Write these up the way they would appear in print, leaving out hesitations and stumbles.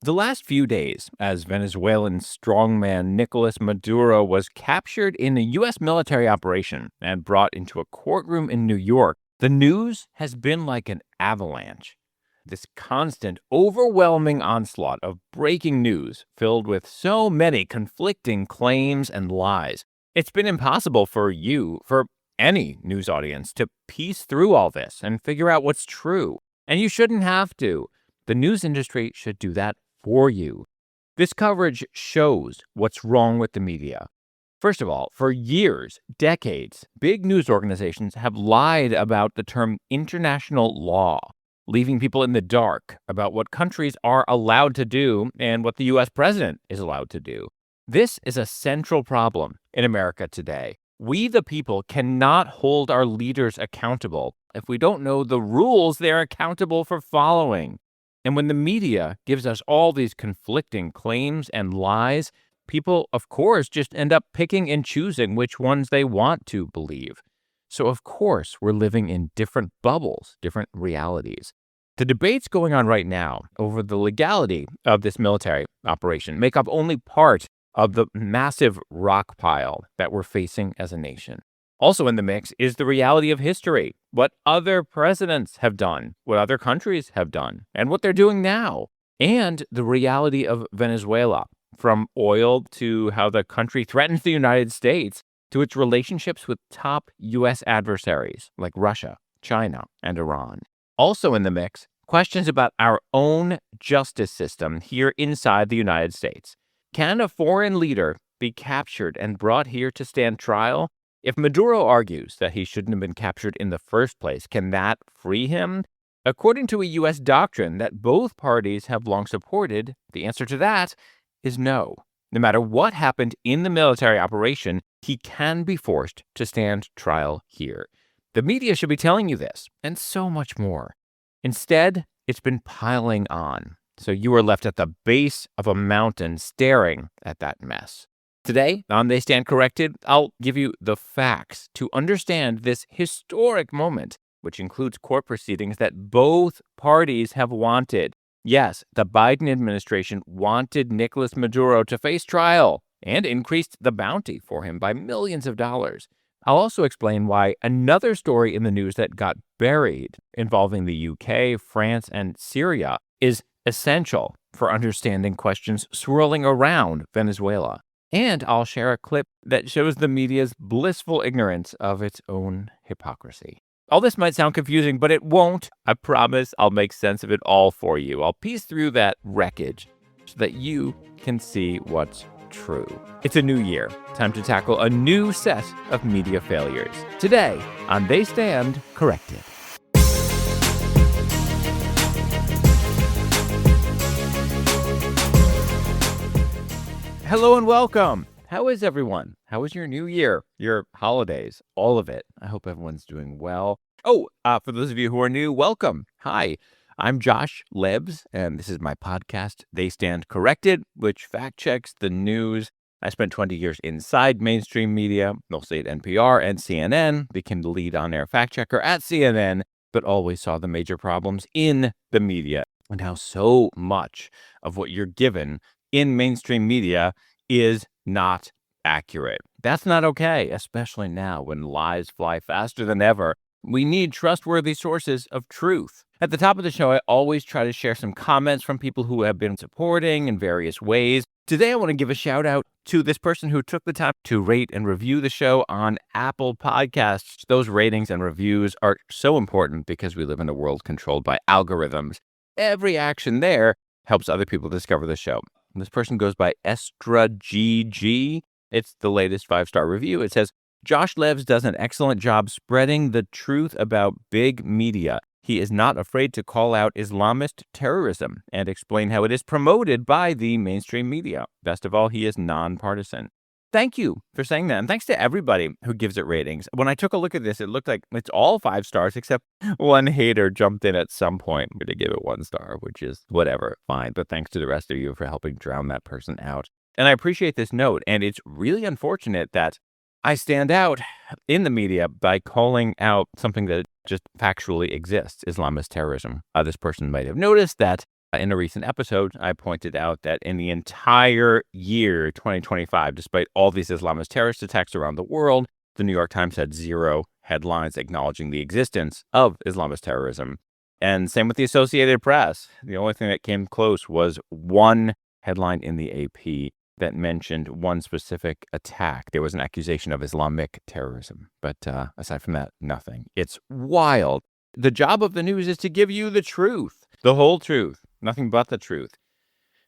The last few days, as Venezuelan strongman Nicolas Maduro was captured in a U.S. military operation and brought into a courtroom in New York, the news has been like an avalanche. This constant, overwhelming onslaught of breaking news filled with so many conflicting claims and lies. It's been impossible for any news audience, to piece through all this and figure out what's true. And you shouldn't have to. The news industry should do that for you. This coverage shows what's wrong with the media. First of all, for years, decades, big news organizations have lied about the term international law, leaving people in the dark about what countries are allowed to do and what the U.S. president is allowed to do. This is a central problem in America today. We, the people, cannot hold our leaders accountable if we don't know the rules they're accountable for following. And when the media gives us all these conflicting claims and lies, people, of course, just end up picking and choosing which ones they want to believe. So, of course, we're living in different bubbles, different realities. The debates going on right now over the legality of this military operation make up only part of the massive rock pile that we're facing as a nation. Also in the mix is the reality of history, what other presidents have done, what other countries have done, and what they're doing now, and the reality of Venezuela, from oil to how the country threatens the United States to its relationships with top U.S. adversaries like Russia, China, and Iran. Also in the mix, questions about our own justice system here inside the United States. Can a foreign leader be captured and brought here to stand trial? If Maduro argues that he shouldn't have been captured in the first place, can that free him? According to a U.S. doctrine that both parties have long supported, the answer to that is no. No matter what happened in the military operation, he can be forced to stand trial here. The media should be telling you this, and so much more. Instead, it's been piling on, so you are left at the base of a mountain staring at that mess. Today, on They Stand Corrected, I'll give you the facts to understand this historic moment, which includes court proceedings that both parties have wanted. Yes, the Biden administration wanted Nicolas Maduro to face trial and increased the bounty for him by millions of dollars. I'll also explain why another story in the news that got buried involving the UK, France, and Syria is essential for understanding questions swirling around Venezuela. And I'll share a clip that shows the media's blissful ignorance of its own hypocrisy. All this might sound confusing, but it won't. I promise I'll make sense of it all for you. I'll piece through that wreckage so that you can see what's true. It's a new year. Time to tackle a new set of media failures. Today on They Stand Corrected. Hello and welcome. How is everyone? How was your new year, your holidays, all of it? I hope everyone's doing well. For those of you who are new, welcome. Hi, I'm Josh Lebs, and this is my podcast, They Stand Corrected, which fact checks the news. I spent 20 years inside mainstream media, mostly at NPR and CNN, became the lead on-air fact checker at CNN, but always saw the major problems in the media and how so much of what you're given in mainstream media is not accurate. That's not okay, especially now when lies fly faster than ever. We need trustworthy sources of truth. At the top of the show, I always try to share some comments from people who have been supporting in various ways. Today, I want to give a shout out to this person who took the time to rate and review the show on Apple Podcasts. Those ratings and reviews are so important because we live in a world controlled by algorithms. Every action there helps other people discover the show. And this person goes by EstraGG. It's the latest 5-star review. It says, Josh Lebs does an excellent job spreading the truth about big media. He is not afraid to call out Islamist terrorism and explain how it is promoted by the mainstream media. Best of all, he is nonpartisan. Thank you for saying that. And thanks to everybody who gives it ratings. When I took a look at this, it looked like it's all 5 stars, except one hater jumped in at some point to give it 1 star, which is whatever, fine. But thanks to the rest of you for helping drown that person out. And I appreciate this note. And it's really unfortunate that I stand out in the media by calling out something that just factually exists, Islamist terrorism. This person might have noticed that In a recent episode, I pointed out that in the entire year 2025, despite all these Islamist terrorist attacks around the world, the New York Times had zero headlines acknowledging the existence of Islamist terrorism. And same with the Associated Press. The only thing that came close was one headline in the AP that mentioned one specific attack. There was an accusation of Islamic terrorism. But aside from that, nothing. It's wild. The job of the news is to give you the truth, the whole truth, nothing but the truth.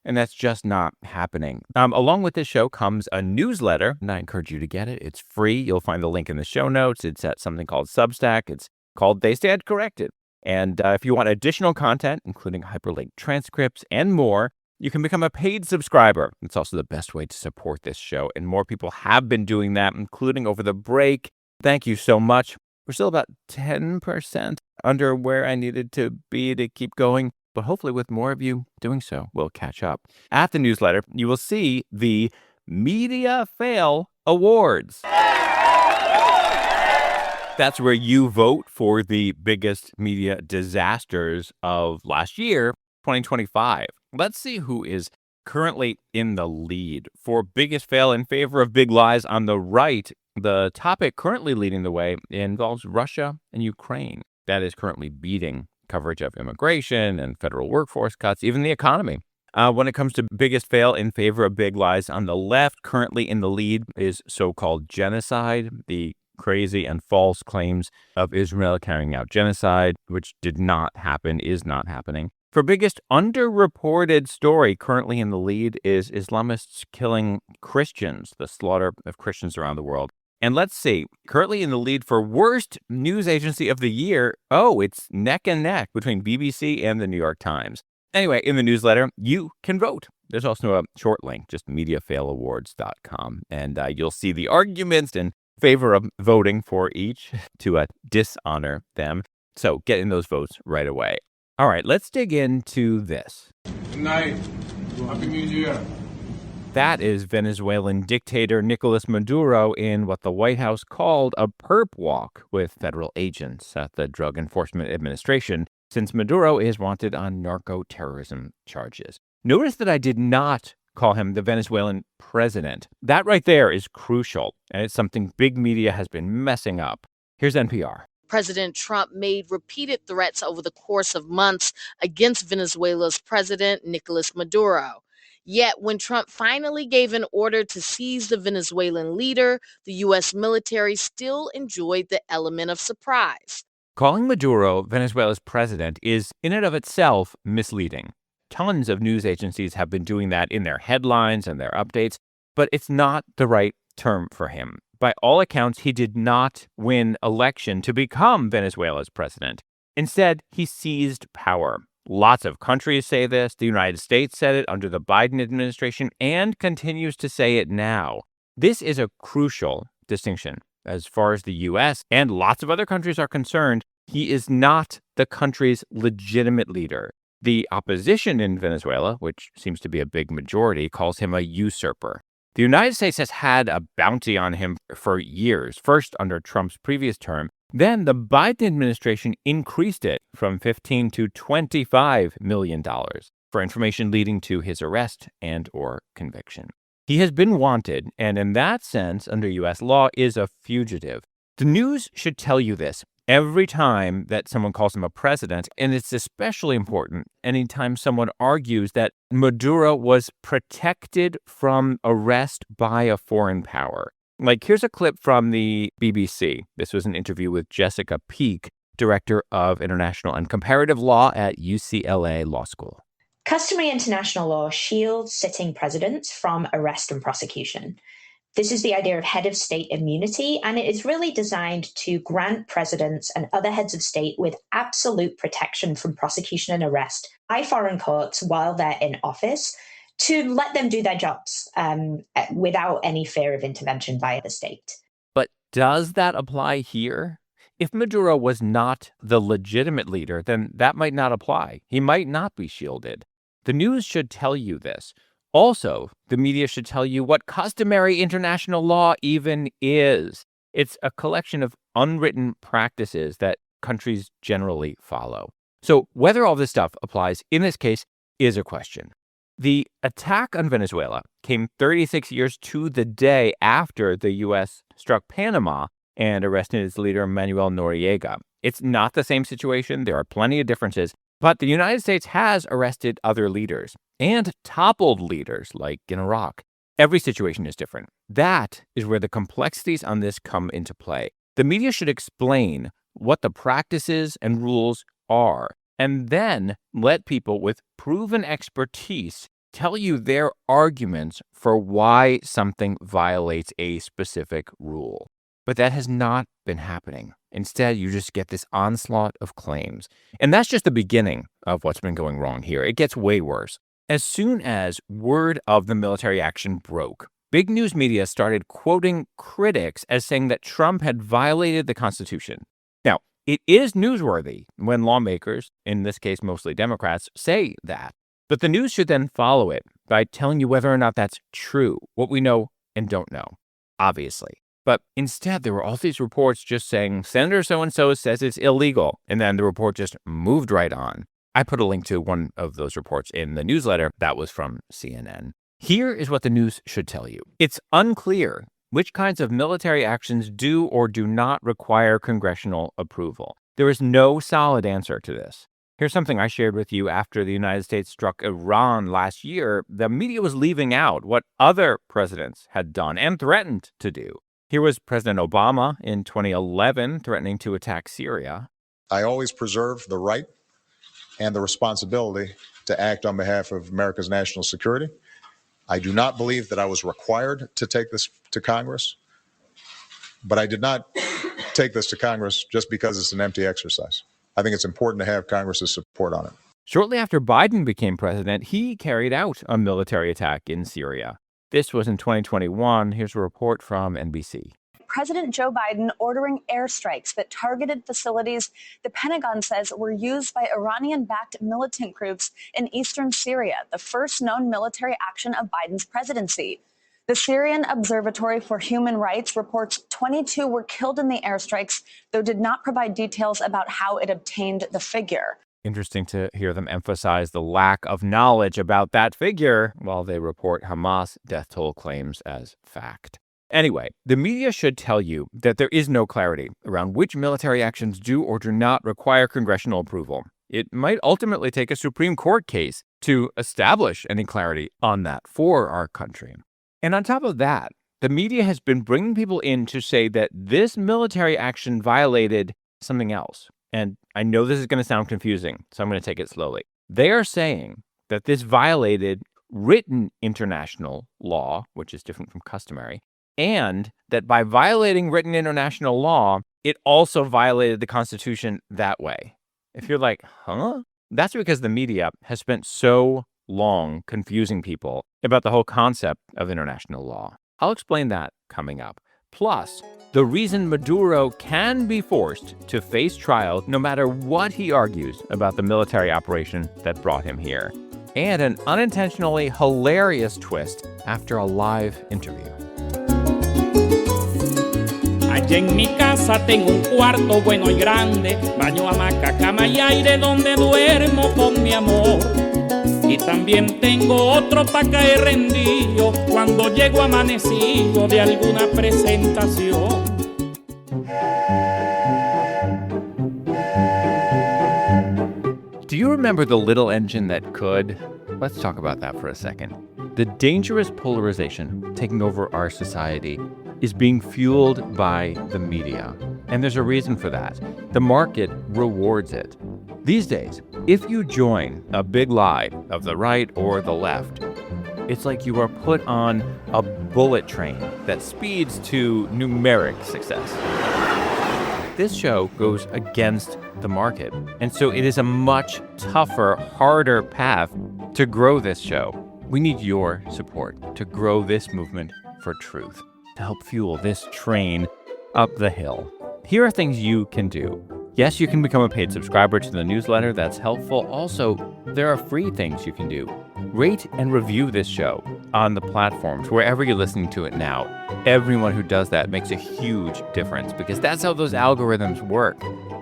And that's just not happening. Along with this show comes a newsletter, and I encourage you to get it. It's free. You'll find the link in the show notes. It's at something called Substack. It's called They Stand Corrected. And if you want additional content, including hyperlinked transcripts and more, you can become a paid subscriber. It's also the best way to support this show. And more people have been doing that, including over the break. Thank you so much. We're still about 10% under where I needed to be to keep going. But hopefully with more of you doing so, we'll catch up. At the newsletter, you will see the Media Fail Awards. That's where you vote for the biggest media disasters of last year, 2025. Let's see who is currently in the lead. For biggest fail in favor of big lies on the right, the topic currently leading the way involves Russia and Ukraine. That is currently beating coverage of immigration and federal workforce cuts, even the economy. When it comes to biggest fail in favor of big lies on the left, currently in the lead is so-called genocide, the crazy and false claims of Israel carrying out genocide, which did not happen, is not happening. For biggest underreported story, currently in the lead is Islamists killing Christians, the slaughter of Christians around the world. And let's see, currently in the lead for worst news agency of the year, it's neck and neck between BBC and the New York Times. Anyway, in the newsletter, you can vote. There's also a short link, just mediaFailAwards.com. And you'll see the arguments in favor of voting for each to dishonor them. So get in those votes right away. All right, let's dig into this. Good night. Happy New Year. That is Venezuelan dictator Nicolas Maduro in what the White House called a perp walk with federal agents at the Drug Enforcement Administration, since Maduro is wanted on narco-terrorism charges. Notice that I did not call him the Venezuelan president. That right there is crucial, and it's something big media has been messing up. Here's NPR. President Trump made repeated threats over the course of months against Venezuela's president, Nicolas Maduro. Yet, when Trump finally gave an order to seize the Venezuelan leader, the U.S. military still enjoyed the element of surprise. Calling Maduro Venezuela's president is, in and of itself, misleading. Tons of news agencies have been doing that in their headlines and their updates, but it's not the right term for him. By all accounts, he did not win election to become Venezuela's president. Instead, he seized power. Lots of countries say this. The United States said it under the Biden administration and continues to say it now. This is a crucial distinction. As far as the U.S. and lots of other countries are concerned, he is not the country's legitimate leader. The opposition in Venezuela, which seems to be a big majority, calls him a usurper. The United States has had a bounty on him for years, first under Trump's previous term. Then the Biden administration increased it from $15 to $25 million for information leading to his arrest and or conviction. He has been wanted, and in that sense, under U.S. law, is a fugitive. The news should tell you this every time that someone calls him a president, and it's especially important anytime someone argues that Maduro was protected from arrest by a foreign power. Like, here's a clip from the BBC. This was an interview with Jessica Peak, director of international and comparative law at UCLA Law School. Customary international law shields sitting presidents from arrest and prosecution. This is the idea of head of state immunity, and it is really designed to grant presidents and other heads of state with absolute protection from prosecution and arrest by foreign courts while they're in office, to let them do their jobs without any fear of intervention by the state. But does that apply here? If Maduro was not the legitimate leader, then that might not apply. He might not be shielded. The news should tell you this. Also, the media should tell you what customary international law even is. It's a collection of unwritten practices that countries generally follow. So whether all this stuff applies in this case is a question. The attack on Venezuela came 36 years to the day after the U.S. struck Panama and arrested its leader, Manuel Noriega. It's not the same situation. There are plenty of differences. But the United States has arrested other leaders and toppled leaders, like in Iraq. Every situation is different. That is where the complexities on this come into play. The media should explain what the practices and rules are, and then let people with proven expertise tell you their arguments for why something violates a specific rule. But that has not been happening. Instead, you just get this onslaught of claims. And that's just the beginning of what's been going wrong here. It gets way worse. As soon as word of the military action broke, big news media started quoting critics as saying that Trump had violated the Constitution. Now, it is newsworthy when lawmakers, in this case mostly Democrats, say that. But the news should then follow it by telling you whether or not that's true, what we know and don't know, obviously. But instead, there were all these reports just saying, Senator so-and-so says it's illegal, and then the report just moved right on. I put a link to one of those reports in the newsletter. That was from CNN. Here is what the news should tell you. It's unclear which kinds of military actions do or do not require congressional approval. There is no solid answer to this. Here's something I shared with you after the United States struck Iran last year. The media was leaving out what other presidents had done and threatened to do. Here was President Obama in 2011 threatening to attack Syria. I always preserve the right and the responsibility to act on behalf of America's national security. I do not believe that I was required to take this to Congress, but I did not take this to Congress just because it's an empty exercise. I think it's important to have Congress's support on it. Shortly after Biden became president, he carried out a military attack in Syria. This was in 2021. Here's a report from NBC. President Joe Biden ordering airstrikes that targeted facilities the Pentagon says were used by Iranian-backed militant groups in eastern Syria, the first known military action of Biden's presidency. The Syrian Observatory for Human Rights reports 22 were killed in the airstrikes, though did not provide details about how it obtained the figure. Interesting to hear them emphasize the lack of knowledge about that figure while they report Hamas death toll claims as fact. Anyway, the media should tell you that there is no clarity around which military actions do or do not require congressional approval. It might ultimately take a Supreme Court case to establish any clarity on that for our country. And on top of that, the media has been bringing people in to say that this military action violated something else. And I know this is going to sound confusing, so I'm going to take it slowly. They are saying that this violated written international law, which is different from customary, and that by violating written international law, it also violated the Constitution that way. If you're like, huh? That's because the media has spent so long confusing people about the whole concept of international law. I'll explain that coming up. Plus, the reason Maduro can be forced to face trial no matter what he argues about the military operation that brought him here. And an unintentionally hilarious twist after a live interview. Allá en mi casa tengo un cuarto bueno y grande, baño, hamaca, cama y aire donde duermo con mi amor. Y también tengo otro pa' caer rendido cuando llego amanecido de alguna presentación. Do you remember the little engine that could? Let's talk about that for a second. The dangerous polarization taking over our society is being fueled by the media. And there's a reason for that. The market rewards it. These days, if you join a big lie of the right or the left, it's like you are put on a bullet train that speeds to numeric success. This show goes against the market, and so it is a much tougher, harder path to grow this show. We need your support to grow this movement for truth, to help fuel this train up the hill. Here are things you can do. Yes, you can become a paid subscriber to the newsletter. That's helpful. Also, there are free things you can do. Rate and review this show on the platforms, wherever you're listening to it now. Everyone who does that makes a huge difference because that's how those algorithms work.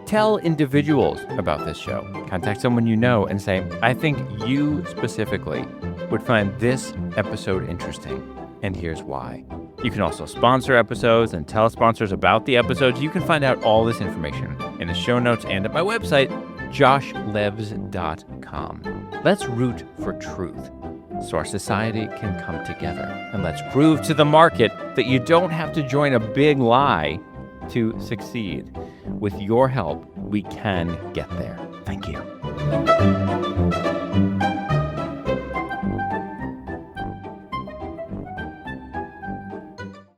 Tell individuals about this show. Contact someone you know and say, I think you specifically would find this episode interesting, and here's why. You can also sponsor episodes and tell sponsors about the episodes. You can find out all this information in the show notes and at my website, joshlevs.com. Let's root for truth so our society can come together. And let's prove to the market that you don't have to join a big lie to succeed. With your help, we can get there. Thank you.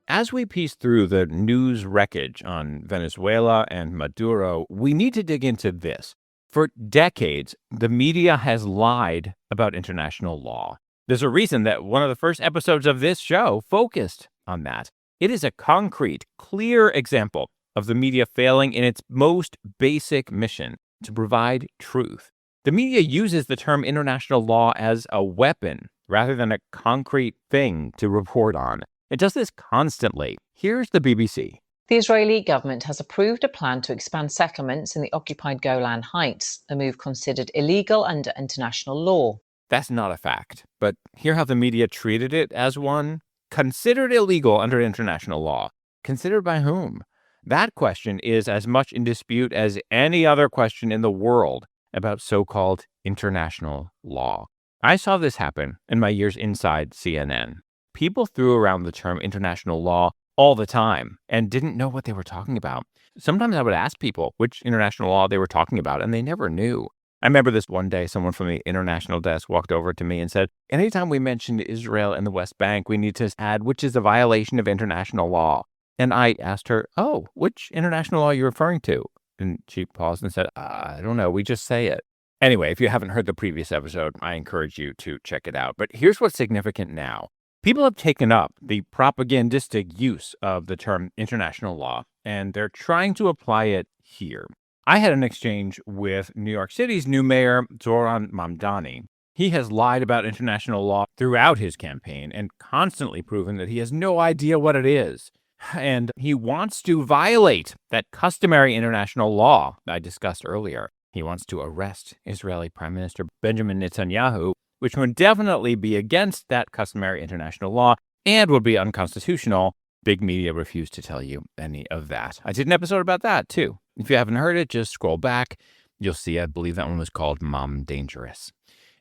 As we piece through the news wreckage on Venezuela and Maduro, we need to dig into this. For decades, the media has lied about international law. There's a reason that one of the first episodes of this show focused on that. It is a concrete, clear example of the media failing in its most basic mission, to provide truth. The media uses the term international law as a weapon rather than a concrete thing to report on. It does this constantly. Here's the BBC. The Israeli government has approved a plan to expand settlements in the occupied Golan Heights, a move considered illegal under international law. That's not a fact, but hear how the media treated it as one. Considered illegal under international law. Considered by whom? That question is as much in dispute as any other question in the world about so-called international law. I saw this happen in my years inside CNN. People threw around the term international law all the time and didn't know what they were talking about. Sometimes I would ask people which international law they were talking about, and they never knew. I remember this one day, someone from the international desk walked over to me and said, anytime we mention Israel and the West Bank, we need to add which is a violation of international law. And I asked her, oh, which international law are you referring to? And she paused and said, I don't know, we just say it. Anyway, if you haven't heard the previous episode, I encourage you to check it out. But here's what's significant now. People have taken up the propagandistic use of the term international law, and they're trying to apply it here. I had an exchange with New York City's new mayor, Zohran Mamdani. He has lied about international law throughout his campaign and constantly proven that he has no idea what it is. And he wants to violate that customary international law I discussed earlier. He wants to arrest Israeli Prime Minister Benjamin Netanyahu, which would definitely be against that customary international law and would be unconstitutional. Big media refused to tell you any of that. I did an episode about that, too. If you haven't heard it, just scroll back. You'll see, I believe that one was called Mom Dangerous.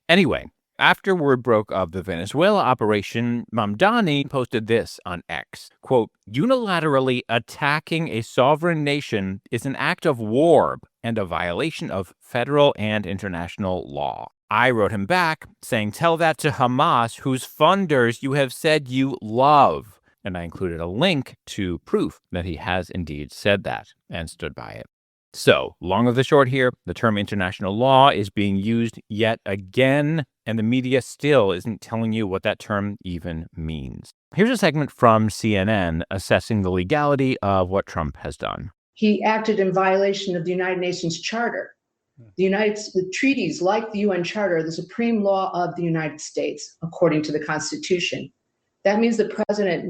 Anyway, after word broke of the Venezuela operation, Mamdani posted this on X. Quote, unilaterally attacking a sovereign nation is an act of war and a violation of federal and international law. I wrote him back saying, tell that to Hamas, whose funders you have said you love. And I included a link to proof that he has indeed said that and stood by it. So, long of the short here, the term international law is being used yet again, and the media still isn't telling you what that term even means. Here's a segment from CNN assessing the legality of what Trump has done. He acted in violation of the United Nations Charter. The treaties, like the UN Charter, are the supreme law of the United States, according to the Constitution. That means the president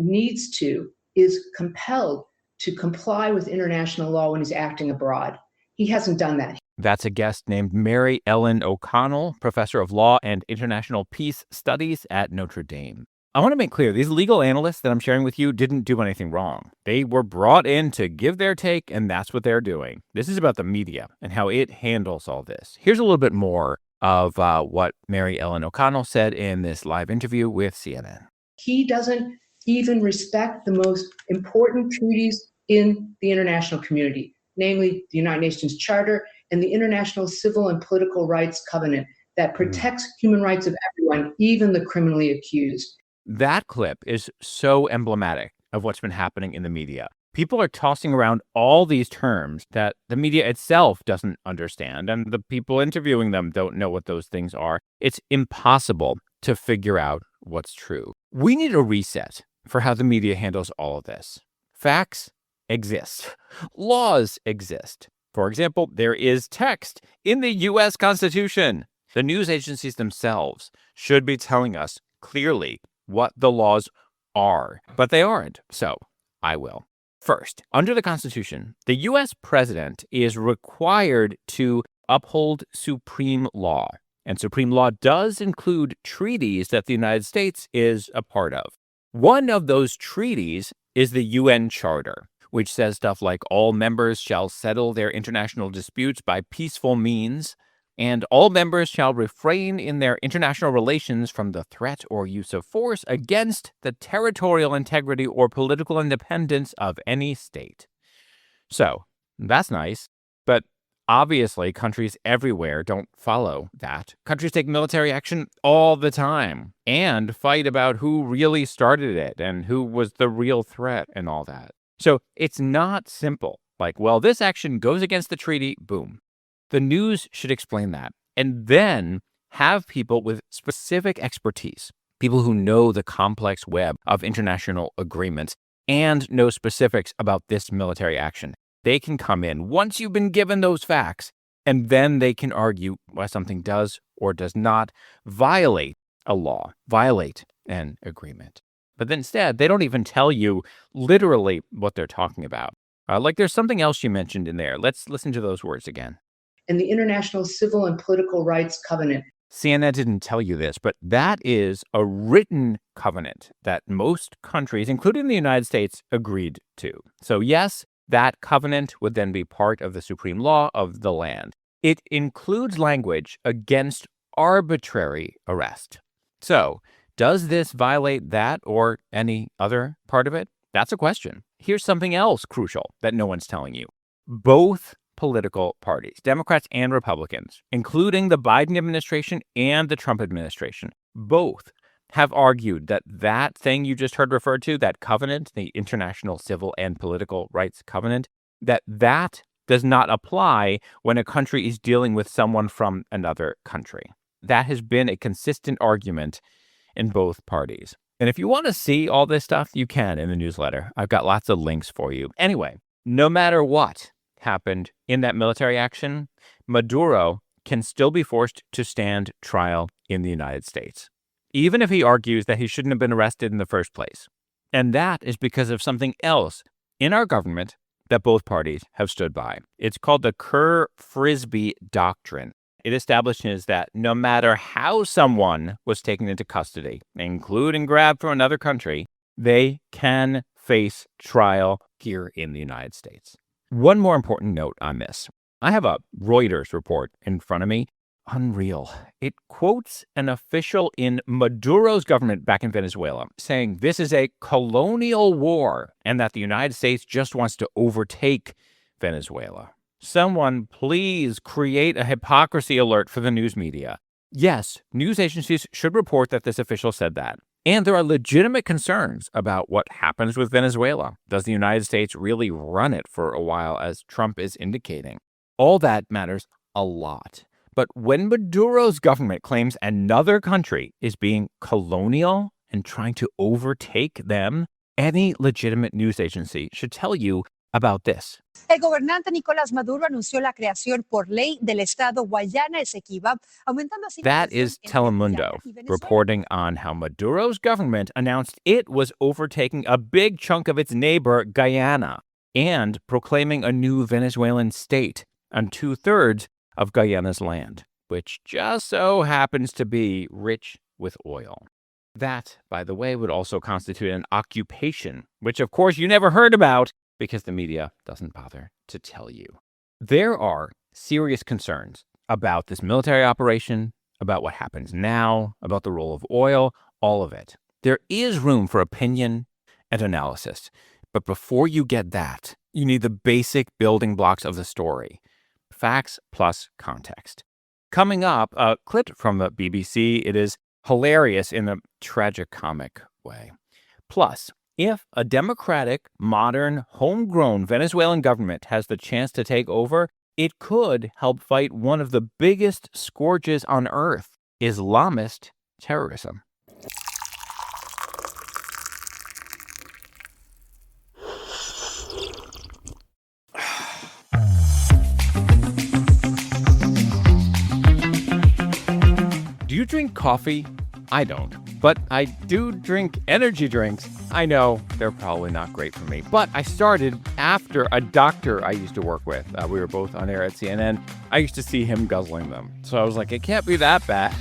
is compelled to comply with international law when he's acting abroad. He hasn't done that. That's a guest named Mary Ellen O'Connell, professor of law and international peace studies at Notre Dame. I want to make clear, these legal analysts that I'm sharing with you didn't do anything wrong. They were brought in to give their take, and that's what they're doing. This is about the media and how it handles all this. Here's a little bit more of what Mary Ellen O'Connell said in this live interview with CNN. He doesn't even respect the most important treaties in the international community, namely the United Nations Charter and the International Civil and Political Rights Covenant that protects human rights of everyone, even the criminally accused. That clip is so emblematic of what's been happening in the media. People are tossing around all these terms that the media itself doesn't understand, and the people interviewing them don't know what those things are. It's impossible to figure out what's true. We need a reset for how the media handles all of this. Facts exist. Laws exist. For example, there is text in the U.S. Constitution. The news agencies themselves should be telling us clearly what the laws are, but they aren't. So I will. First, under the Constitution, the U.S. president is required to uphold supreme law. And supreme law does include treaties that the United States is a part of. One of those treaties is the UN Charter, which says stuff like all members shall settle their international disputes by peaceful means, and all members shall refrain in their international relations from the threat or use of force against the territorial integrity or political independence of any state. So, that's nice, but obviously countries everywhere don't follow that. Countries take military action all the time and fight about who really started it and who was the real threat and all that. So, it's not simple. Like, well, this action goes against the treaty, boom. The news should explain that, and then have people with specific expertise, people who know the complex web of international agreements and know specifics about this military action. They can come in once you've been given those facts, and then they can argue why something does or does not violate a law, violate an agreement. But then instead, they don't even tell you literally what they're talking about. Like there's something else you mentioned in there. Let's listen to those words again. And the International Civil and Political Rights Covenant. CNN didn't tell you this, but that is a written covenant that most countries, including the United States, agreed to. So yes, that covenant would then be part of the supreme law of the land. It includes language against arbitrary arrest. So, does this violate that or any other part of it? That's a question. Here's something else crucial that no one's telling you. Both political parties, Democrats and Republicans, including the Biden administration and the Trump administration, both have argued that that thing you just heard referred to, that covenant, the International Civil and Political Rights Covenant, that does not apply when a country is dealing with someone from another country. That has been a consistent argument in both parties. And if you want to see all this stuff, you can in the newsletter. I've got lots of links for you. Anyway, no matter what happened in that military action, Maduro can still be forced to stand trial in the United States, even if he argues that he shouldn't have been arrested in the first place. And that is because of something else in our government that both parties have stood by. It's called the Kerr-Frisbee doctrine. It establishes that no matter how someone was taken into custody, including grabbed from another country, they can face trial here in the United States. One more important note on this. I have a Reuters report in front of me. Unreal. It quotes an official in Maduro's government back in Venezuela saying this is a colonial war and that the United States just wants to overtake Venezuela. Someone please create a hypocrisy alert for the news media. Yes, news agencies should report that this official said that. And there are legitimate concerns about what happens with Venezuela. Does the United States really run it for a while, as Trump is indicating? All that matters a lot. But when Maduro's government claims another country is being colonial and trying to overtake them, any legitimate news agency should tell you about this. El gobernante Nicolas Maduro anunció la creación por ley del Estado Guayana Esequiba, aumentando así. That is Telemundo reporting on how Maduro's government announced it was overtaking a big chunk of its neighbor, Guyana, and proclaiming a new Venezuelan state on 2/3 of Guyana's land, which just so happens to be rich with oil. That, by the way, would also constitute an occupation, which of course you never heard about because the media doesn't bother to tell you. There are serious concerns about this military operation, about what happens now, about the role of oil, all of it. There is room for opinion and analysis, but before you get that, you need the basic building blocks of the story. Facts plus context. Coming up, a clip from the BBC. It is hilarious in a tragicomic way. Plus, if a democratic, modern, homegrown Venezuelan government has the chance to take over, it could help fight one of the biggest scourges on earth, Islamist terrorism. Do you drink coffee? I don't. but I do drink energy drinks. I know they're probably not great for me, but I started after a doctor I used to work with. We were both on air at CNN. I used to see him guzzling them. So I was like, it can't be that bad.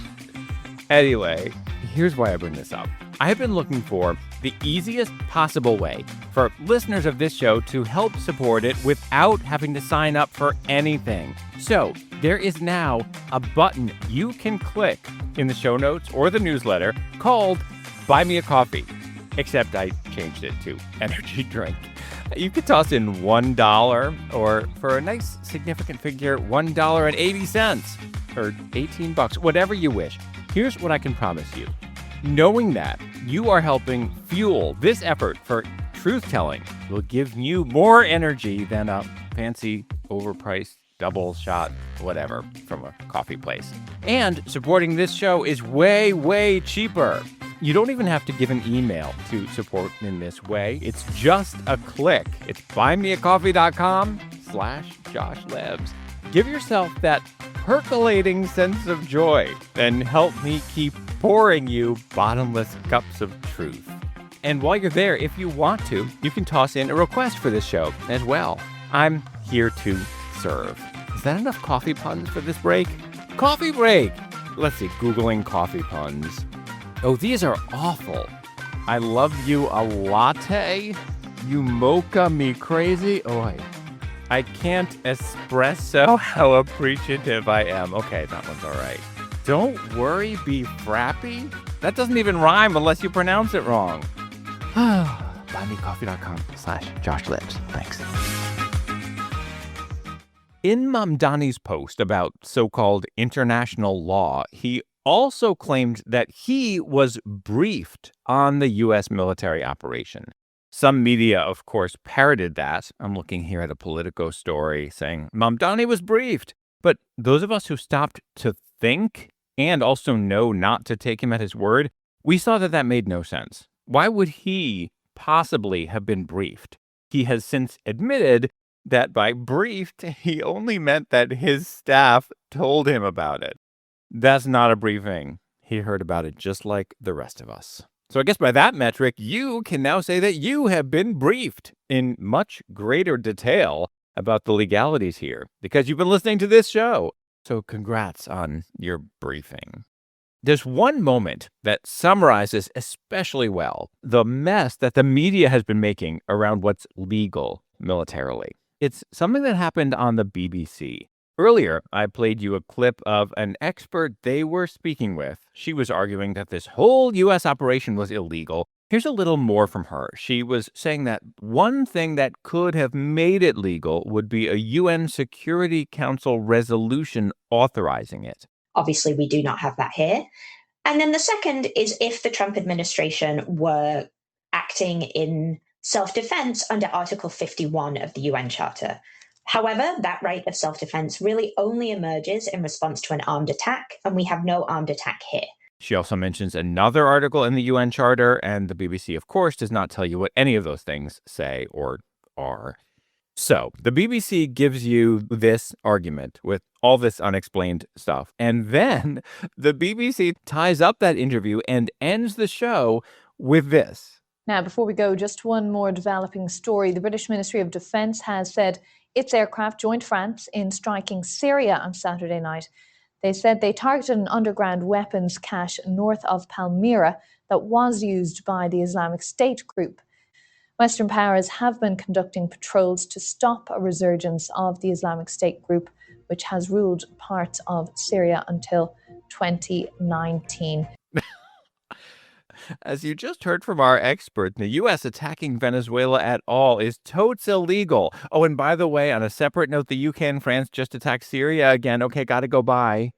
Anyway, here's why I bring this up. I have been looking for the easiest possible way for listeners of this show to help support it without having to sign up for anything. So there is now a button you can click in the show notes or the newsletter called Buy Me a Coffee, except I changed it to energy drink. You could toss in $1 or, for a nice significant figure, $1.80 or $18, whatever you wish. Here's what I can promise you. Knowing that you are helping fuel this effort for truth-telling will give you more energy than a fancy, overpriced double shot, whatever, from a coffee place. And supporting this show is way, way cheaper. You don't even have to give an email to support in this way. It's just a click. It's buymeacoffee.com/JoshLebs. Give yourself that percolating sense of joy and help me keep pouring you bottomless cups of truth. And while you're there, if you want to, you can toss in a request for this show as well. I'm here to serve. Is that enough coffee puns for this break? Coffee break! Let's see, Googling coffee puns. Oh, these are awful. I love you a latte. You mocha me crazy. Oh, I can't espresso how appreciative I am. Okay, that one's all right. Don't worry, be frappy? That doesn't even rhyme unless you pronounce it wrong. buymeacoffee.com/JoshLebs. Thanks. In Mamdani's post about so-called international law, he also claimed that he was briefed on the U.S. military operation. Some media, of course, parroted that. I'm looking here at a Politico story saying Mamdani was briefed. But those of us who stopped to think and also know not to take him at his word, we saw that that made no sense. Why would he possibly have been briefed? He has since admitted that by briefed, he only meant that his staff told him about it. That's not a briefing. He heard about it just like the rest of us. So I guess by that metric, you can now say that you have been briefed in much greater detail about the legalities here because you've been listening to this show. So congrats on your briefing. There's one moment that summarizes especially well the mess that the media has been making around what's legal militarily. It's something that happened on the BBC. Earlier, I played you a clip of an expert they were speaking with. She was arguing that this whole U.S. operation was illegal. Here's a little more from her. She was saying that one thing that could have made it legal would be a UN Security Council resolution authorizing it. Obviously, we do not have that here. And then the second is if the Trump administration were acting in self-defense under Article 51 of the UN Charter. However, that right of self-defense really only emerges in response to an armed attack, and we have no armed attack here. She also mentions another article in the UN Charter, and the BBC, of course, does not tell you what any of those things say or are. So the BBC gives you this argument with all this unexplained stuff, and then the BBC ties up that interview and ends the show with this. Now, before we go, just one more developing story. The British Ministry of Defence has said its aircraft joined France in striking Syria on Saturday night. They said they targeted an underground weapons cache north of Palmyra that was used by the Islamic State group. Western powers have been conducting patrols to stop a resurgence of the Islamic State group, which has ruled parts of Syria until 2019. As you just heard from our expert, the U.S. attacking Venezuela at all is totes illegal. Oh, and by the way, on a separate note, the UK and France just attacked Syria again. Okay, gotta go by.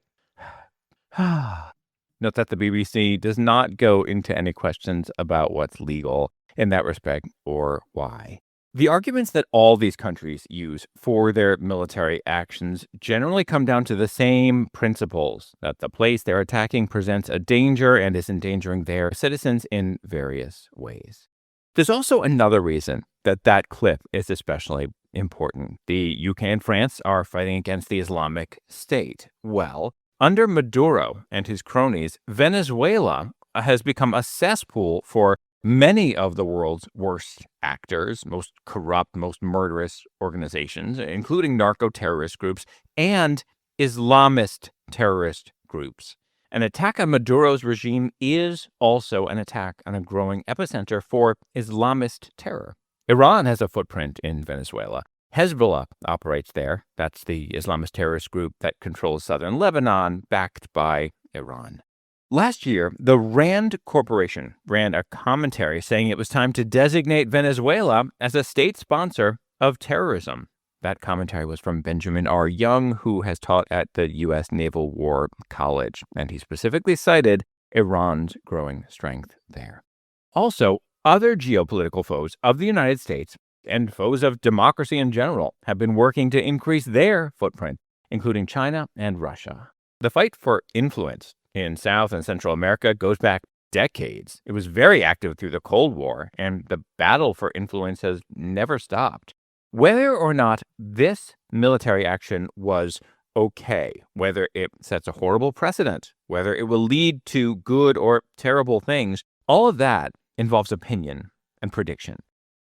Note that the BBC does not go into any questions about what's legal in that respect or why. The arguments that all these countries use for their military actions generally come down to the same principles, that the place they're attacking presents a danger and is endangering their citizens in various ways. There's also another reason that that clip is especially important. The UK and France are fighting against the Islamic State. Well, under Maduro and his cronies, Venezuela has become a cesspool for many of the world's worst actors, most corrupt, most murderous organizations, including narco-terrorist groups and Islamist terrorist groups. An attack on Maduro's regime is also an attack on a growing epicenter for Islamist terror. Iran has a footprint in Venezuela. Hezbollah operates there. That's the Islamist terrorist group that controls southern Lebanon, backed by Iran. Last year, the RAND Corporation ran a commentary saying it was time to designate Venezuela as a state sponsor of terrorism. That commentary was from Benjamin R. Young, who has taught at the U.S. Naval War College, and he specifically cited Iran's growing strength there. Also, other geopolitical foes of the United States and foes of democracy in general have been working to increase their footprint, including China and Russia. The fight for influence in South and Central America goes back decades. It was very active through the Cold War, and the battle for influence has never stopped. Whether or not this military action was okay, whether it sets a horrible precedent, whether it will lead to good or terrible things, all of that involves opinion and prediction.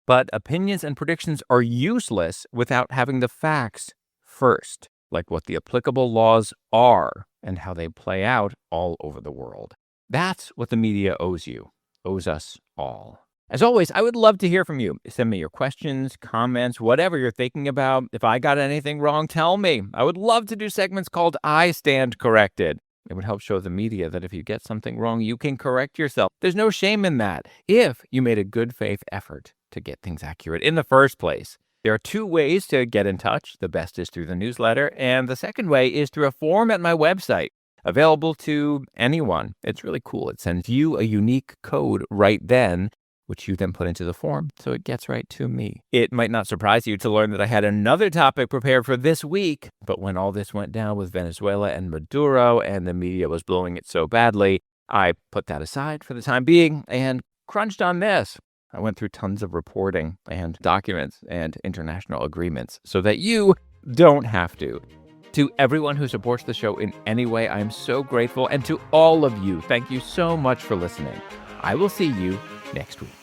But opinions and predictions are useless without having the facts first, like what the applicable laws are and how they play out all over the world. That's what the media owes you, owes us all. As always, I would love to hear from you. Send me your questions, comments, whatever you're thinking about. If I got anything wrong, tell me. I would love to do segments called I Stand Corrected. It would help show the media that if you get something wrong, you can correct yourself. There's no shame in that if you made a good faith effort to get things accurate in the first place. There are two ways to get in touch. The best is through the newsletter, and the second way is through a form at my website, available to anyone. It's really cool. It sends you a unique code right then, which you then put into the form, so it gets right to me. It might not surprise you to learn that I had another topic prepared for this week, but when all this went down with Venezuela and Maduro and the media was blowing it so badly, I put that aside for the time being and crunched on this. I went through tons of reporting and documents and international agreements so that you don't have to. To everyone who supports the show in any way, I am so grateful. And to all of you, thank you so much for listening. I will see you next week.